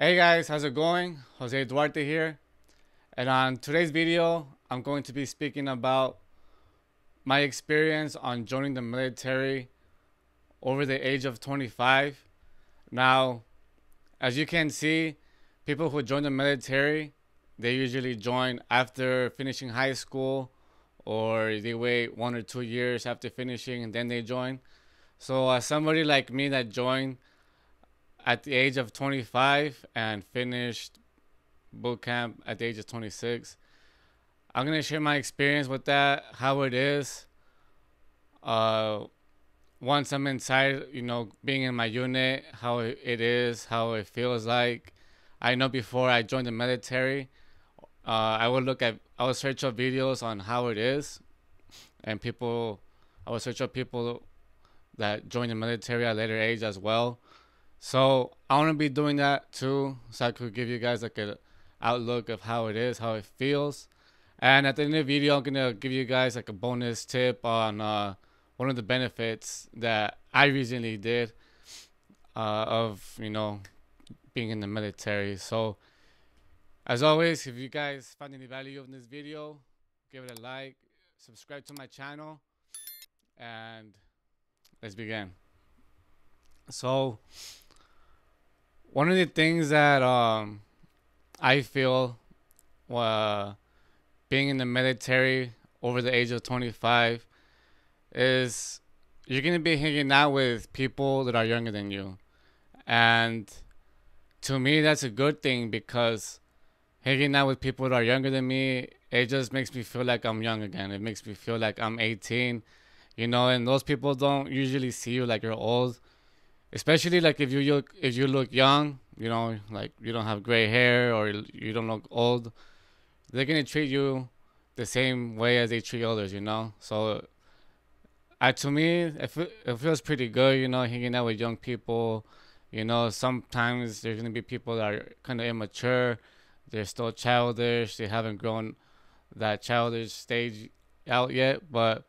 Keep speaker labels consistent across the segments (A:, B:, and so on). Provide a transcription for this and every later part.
A: Hey guys, how's it going? Jose Duarte here. And on today's video, I'm going to be speaking about my experience on joining the military over the age of 25. Now, as you can see, people who join the military, they usually join after finishing high school, or they wait 1 or 2 years after finishing and then they join. So, as somebody like me that joined at the age of 25 and finished boot camp at the age of 26, I'm gonna share my experience with that, how it is. Uh, Once I'm inside, being in my unit, how it is, how it feels like. I know before I joined the military, I would search up videos on how it is, and I would search up people that joined the military at a later age as well. So I want to be doing that too, so I could give you guys like a outlook of how it is, how it feels. And at the end of the video, I'm gonna give you guys like a bonus tip on one of the benefits that I recently did of being in the military. So as always, if you guys find any value in this video, give it a like, subscribe to my channel, and let's begin. So one of the things that I feel uh, being in the military over the age of 25 is you're going to be hanging out with people that are younger than you. And to me, that's a good thing because hanging out with people that are younger than me, it just makes me feel like I'm young again. It makes me feel like I'm 18, and those people don't usually see you like you're old. Especially like if you look young, like you don't have gray hair or you don't look old, they're gonna treat you the same way as they treat others. So, to me, it feels pretty good, hanging out with young people. Sometimes there's gonna be people that are kind of immature, they're still childish, they haven't grown that childish stage out yet. But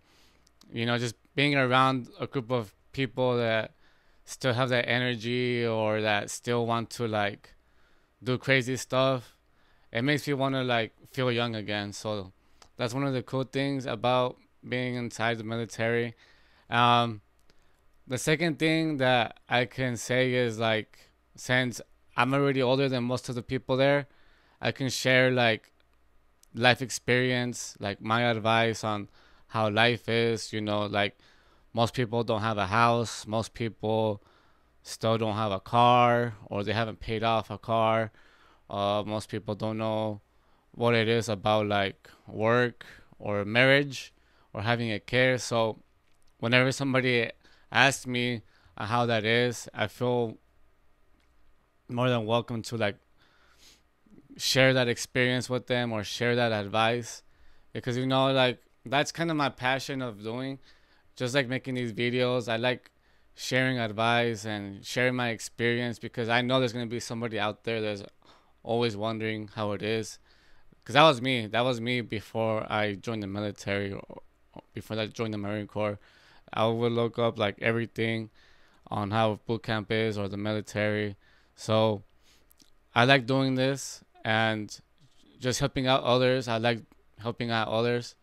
A: just being around a group of people that still have that energy or that still want to like do crazy stuff, it makes me want to like feel young again. So that's one of the cool things about being inside the military. um the second thing that I can say is like, since I'm already older than most of the people there, I can share like life experience, like my advice on how life is. Like, most people don't have a house, most people still don't have a car, or they haven't paid off a car. Most people don't know what it is about like work or marriage or having a kid. So whenever somebody asks me how that is, I feel more than welcome to like share that experience with them or share that advice, because like that's kind of my passion of doing, just like making these videos. I like sharing advice and sharing my experience because I know there's going to be somebody out there that's always wondering how it is. Because that was me before I joined the military, or before I joined the Marine Corps. I would look up like everything on how boot camp is or the military. So I like doing this and just helping out others. I like helping out others.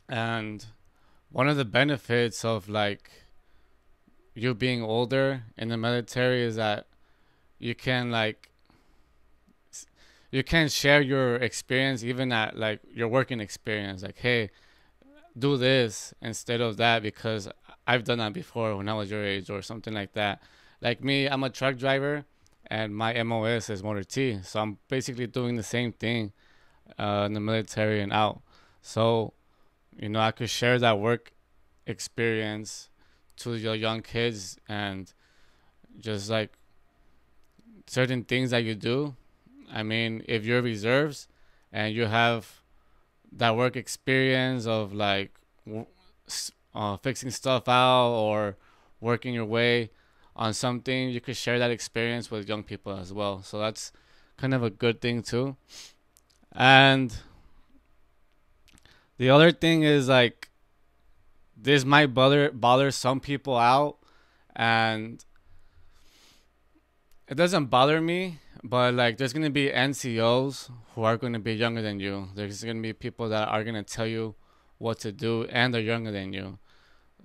A: And one of the benefits of like you being older in the military is that you can like you can share your experience, even at like your working experience, like, hey, do this instead of that because I've done that before when I was your age or something like that. Like me, I'm a truck driver and my MOS is motor T, so I'm basically doing the same thing in the military and out. So I could share that work experience to your young kids, and just like certain things that you do. I mean, if you're reserves and you have that work experience of like fixing stuff out or working your way on something, you could share that experience with young people as well. So that's kind of a good thing too. And the other thing is like, this might bother some people out, and it doesn't bother me, but like there's gonna be NCOs who are gonna be younger than you. There's gonna be people that are gonna tell you what to do, and they're younger than you.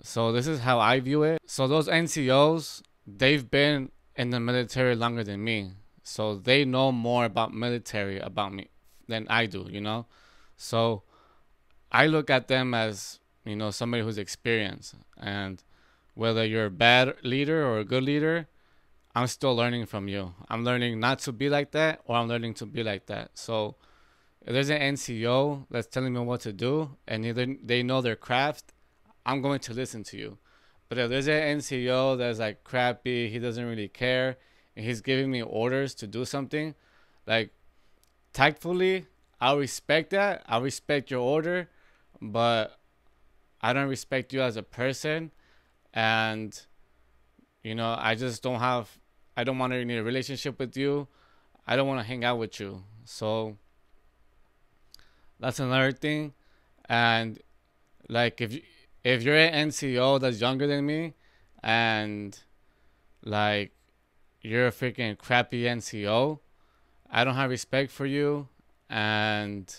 A: So this is how I view it. So those NCOs, they've been in the military longer than me, so they know more about military about me than I do. So I look at them as somebody who's experienced, and whether you're a bad leader or a good leader, I'm still learning from you. I'm learning not to be like that, or I'm learning to be like that. So if there's an NCO that's telling me what to do, and either they know their craft, I'm going to listen to you. But if there's an NCO that's like crappy, he doesn't really care, and he's giving me orders to do something, like tactfully, I'll respect that. I'll respect your order, but I don't respect you as a person, and I just don't have. I don't want to need a relationship with you. I don't want to hang out with you. So that's another thing. And like if you're an NCO that's younger than me, and like you're a freaking crappy NCO, I don't have respect for you. And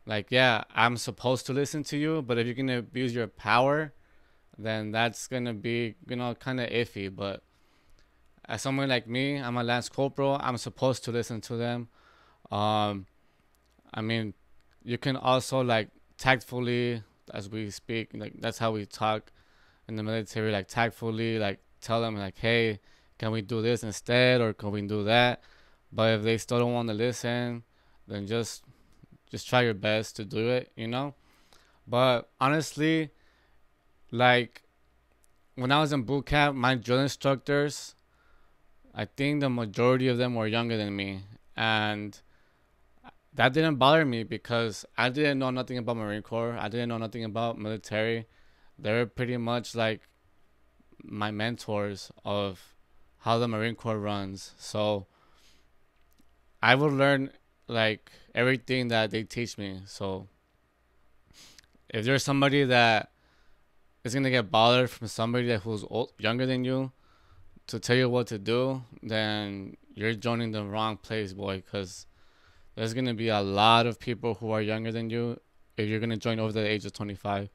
A: like, yeah, I'm supposed to listen to you, but if you're gonna abuse your power, then that's gonna be kind of iffy. But as someone like me, I'm a Lance Corporal. I'm supposed to listen to them. Um, I mean, you can also like tactfully, as we speak, like that's how we talk in the military, like tactfully, like tell them like, hey, can we do this instead, or can we do that? But if they still don't want to listen, then just try your best to do it. But honestly, like when I was in boot camp, my drill instructors, I think the majority of them were younger than me, and that didn't bother me because I didn't know nothing about Marine Corps. I didn't know nothing about military. They were pretty much like my mentors of how the Marine Corps runs. So I would learn like everything that they teach me. So if there's somebody that is gonna get bothered from somebody who's younger than you to tell you what to do, then you're joining the wrong place, boy. Because there's gonna be a lot of people who are younger than you if you're gonna join over the age of 25.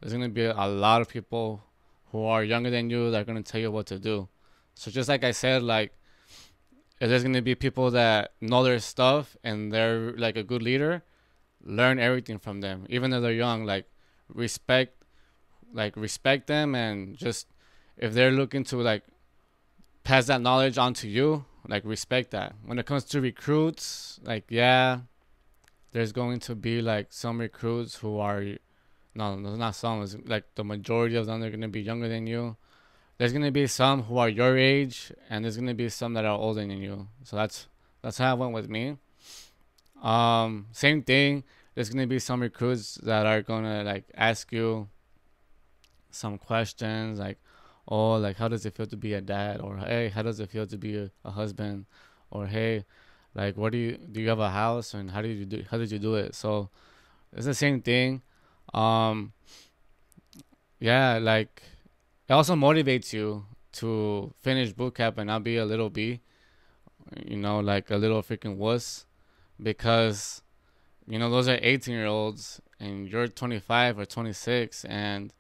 A: There's gonna be a lot of people who are younger than you that are gonna tell you what to do. So just like I said, like if there's gonna be people that know their stuff and they're like a good leader, learn everything from them, even though they're young. Respect, respect them, and just if they're looking to like pass that knowledge on to you, like respect that. When it comes to recruits, like yeah, there's going to be like some recruits who are no, not some. It's like the majority of them are gonna be younger than you. There's gonna be some who are your age, and there's gonna be some that are older than you. So that's how it went with me. Same thing. There's gonna be some recruits that are gonna like ask you some questions like, oh, like how does it feel to be a dad, or hey, how does it feel to be a husband, or hey, like what do you have a house, and how did you do it? So it's the same thing. Um, yeah, like it also motivates you to finish boot camp and not be a little B, like a little freaking wuss, because those are 18-year-olds and you're 25 or 26, and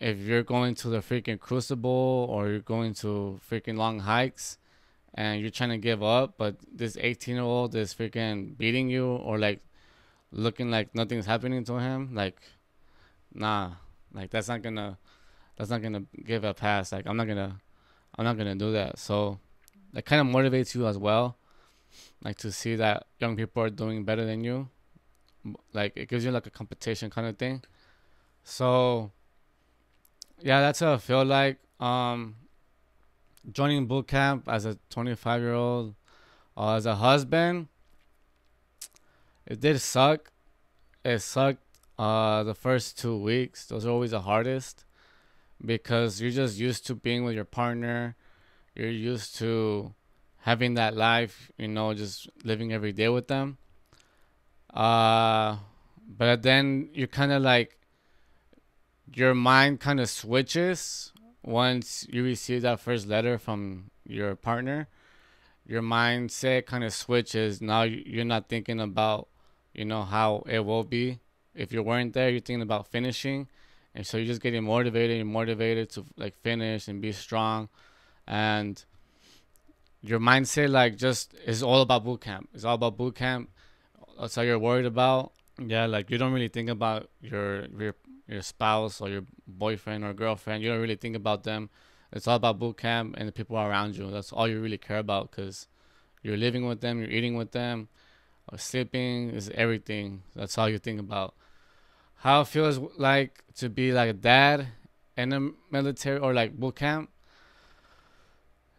A: if you're going to the freaking crucible or you're going to freaking long hikes and you're trying to give up, but this 18-year-old is freaking beating you, or like looking like nothing's happening to him, like nah, like that's not gonna give a pass. Like I'm not gonna do that. So that kind of motivates you as well, like to see that young people are doing better than you. Like it gives you like a competition kind of thing. So yeah, that's how I feel like. Joining boot camp as a 25-year-old, as a husband, it did suck. It sucked. The first 2 weeks, those are always the hardest because you're just used to being with your partner. You're used to having that life, just living every day with them. Uh, but then you kind of like your mind kind of switches once you receive that first letter from your partner, your mindset kind of switches. Now you're not thinking about, how it will be. If you weren't there, you're thinking about finishing. And so you're just getting motivated and motivated to like finish and be strong. And your mindset like just is all about boot camp. It's all about boot camp. That's all you're worried about. Yeah, like you don't really think about your spouse or your boyfriend or girlfriend. You don't really think about them. It's all about boot camp and the people around you. That's all you really care about because you're living with them, you're eating with them, or sleeping is everything. That's all you think about. How it feels like to be like a dad in the military or like boot camp.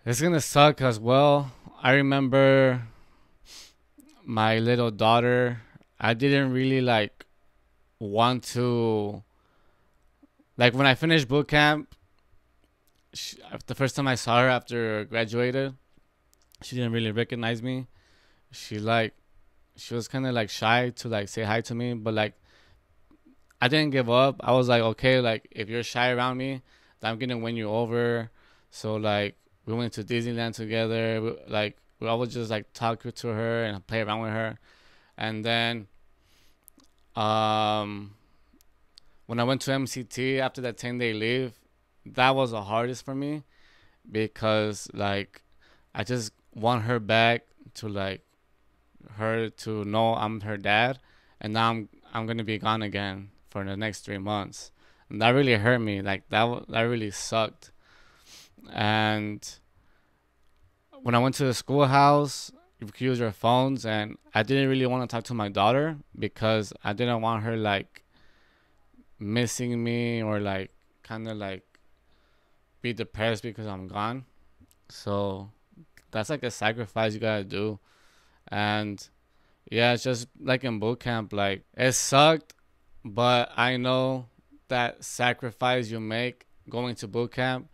A: It's gonna suck as well. I remember my little daughter. I didn't really like want to like when I finished boot camp. The first time I saw her after graduated, she didn't really recognize me. She like she was kind of like shy to like say hi to me, but like I didn't give up. I was like, okay, like if you're shy around me, then I'm gonna win you over. So like we went to Disneyland together. We always just like talk to her and play around with her. And then um when I went to MCT after that 10-day leave, that was the hardest for me because like I just want her back to like her to know I'm her dad, and now I'm gonna be gone again for the next 3 months, and that really hurt me. Like that really sucked. And when I went to the schoolhouse, you could use your phones, and I didn't really want to talk to my daughter because I didn't want her like missing me or like kind of like be depressed because I'm gone. So that's like a sacrifice you gotta do. And yeah, it's just like in boot camp, like it sucked, but I know that sacrifice you make going to boot camp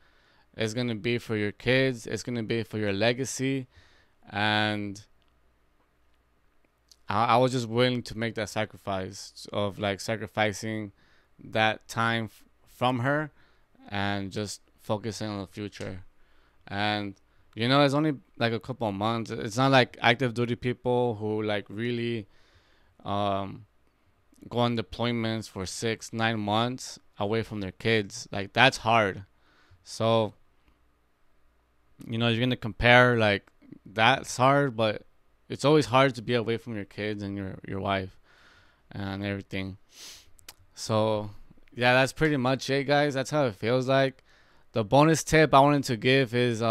A: is gonna be for your kids, it's gonna be for your legacy. And I was just willing to make that sacrifice of like sacrificing that time from her and just focusing on the future. And it's only like a couple of months. It's not like active duty people who like really um go on deployments for 6 9 months away from their kids. Like that's hard. So you're gonna compare like that's hard, but it's always hard to be away from your kids and your wife and everything. So yeah, that's pretty much it, guys. That's how it feels like. The bonus tip I wanted to give is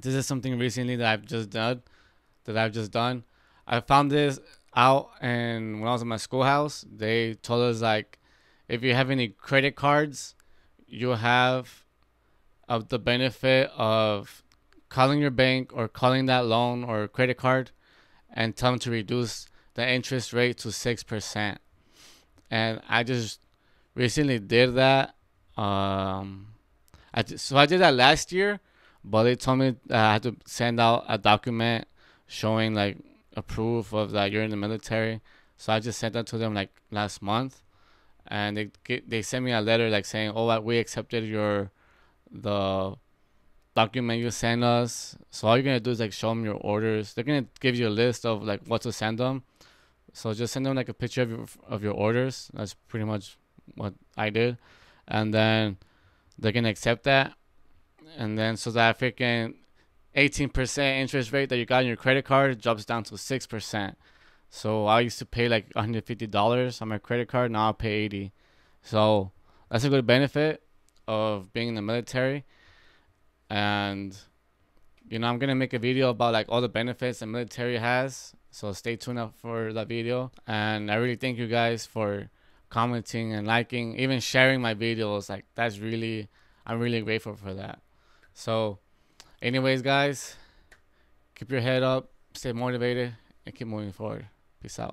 A: this is something recently that I've just done. I found this out, and when I was in my schoolhouse, they told us like if you have any credit cards, you have of the benefit of calling your bank or calling that loan or credit card and tell them to reduce the interest rate to 6%. And I just recently did that. So I did that last year, but they told me that I had to send out a document showing like a proof of that you're in the military. So I just sent that to them like last month, and they sent me a letter like saying, "Oh, we accepted the document you sent us." So all you're gonna do is like show them your orders. They're gonna give you a list of like what to send them. So just send them like a picture of your orders. That's pretty much what I did, and then they're gonna accept that, and then so that freaking 18% interest rate that you got on your credit card drops down to 6%. So I used to pay like $150 on my credit card. Now I pay 80. So that's a good benefit of being in the military. And I'm gonna make a video about like all the benefits the military has. So stay tuned up for that video. And I really thank you guys for commenting and liking, even sharing my videos. Like I'm really grateful for that. So anyways, guys, keep your head up, stay motivated, and keep moving forward. Peace out.